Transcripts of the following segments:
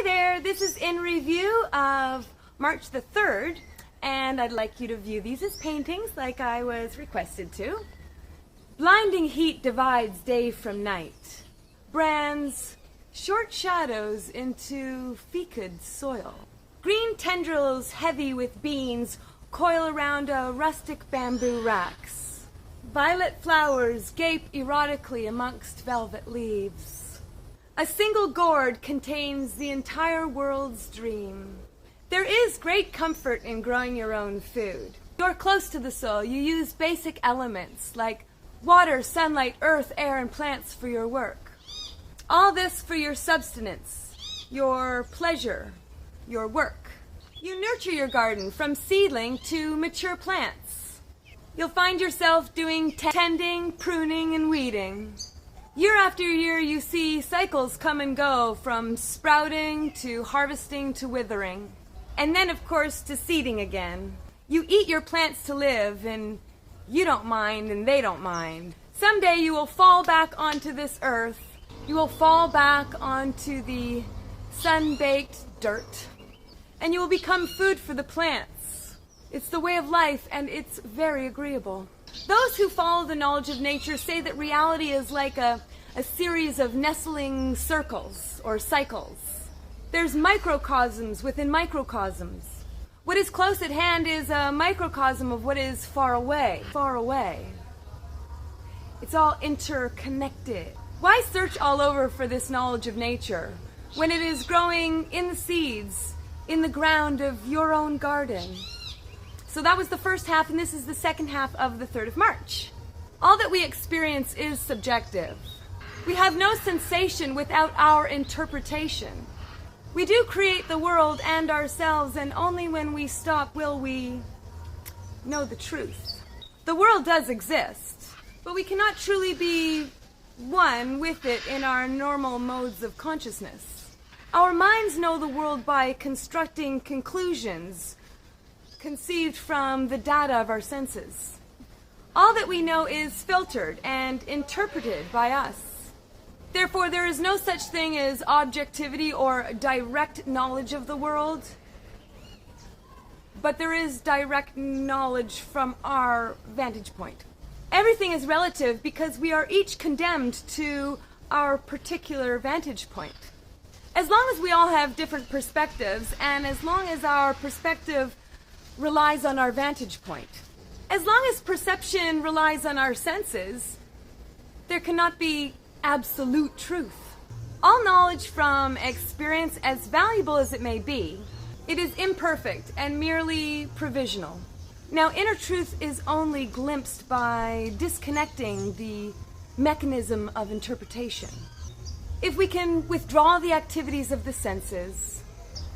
Hi there, this is in review of March the 3rd, and I'd like you to view these as paintings like I was requested to. Blinding heat divides day from night, brands short shadows into fecid soil. Green tendrils heavy with beans coil around a rustic bamboo racks. Violet flowers gape erotically amongst velvet leaves. A single gourd contains the entire world's dream. There is great comfort in growing your own food. You're close to the soil. You use basic elements like water, sunlight, earth, air, and plants for your work. All this for your subsistence, your pleasure, your work. You nurture your garden from seedling to mature plants. You'll find yourself doing tending, pruning, and weeding. Year after year, you see cycles come and go, from sprouting to harvesting to withering. And then, of course, to seeding again. You eat your plants to live, and you don't mind, and they don't mind. Someday you will fall back onto this earth. You will fall back onto the sun-baked dirt. And you will become food for the plants. It's the way of life, and it's very agreeable. Those who follow the knowledge of nature say that reality is like a series of nestling circles or cycles. There's microcosms within microcosms. What is close at hand is a microcosm of what is far away. Far away. It's all interconnected. Why search all over for this knowledge of nature when it is growing in the seeds, in the ground of your own garden? So that was the first half, and this is the second half of the 3rd of March. All that we experience is subjective. We have no sensation without our interpretation. We do create the world and ourselves, and only when we stop will we know the truth. The world does exist, but we cannot truly be one with it in our normal modes of consciousness. Our minds know the world by constructing conclusions conceived from the data of our senses. All that we know is filtered and interpreted by us. Therefore, there is no such thing as objectivity or direct knowledge of the world, but there is direct knowledge from our vantage point. Everything is relative because we are each condemned to our particular vantage point. As long as we all have different perspectives, and as long as our perspective relies on our vantage point, as long as perception relies on our senses, there cannot be absolute truth. All knowledge from experience, as valuable as it may be, it is imperfect and merely provisional. Now, inner truth is only glimpsed by disconnecting the mechanism of interpretation. If we can withdraw the activities of the senses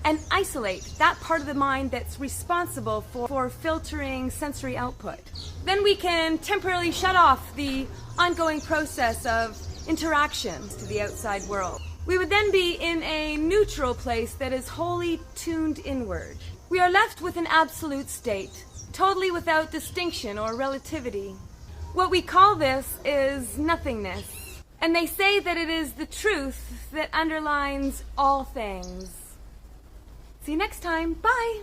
and isolate that part of the mind that's responsible for filtering sensory output, then we can temporarily shut off the ongoing process of interactions to the outside world. We would then be in a neutral place that is wholly tuned inward. We are left with an absolute state, totally without distinction or relativity. What we call this is nothingness, and they say that it is the truth that underlines all things. See you next time. Bye!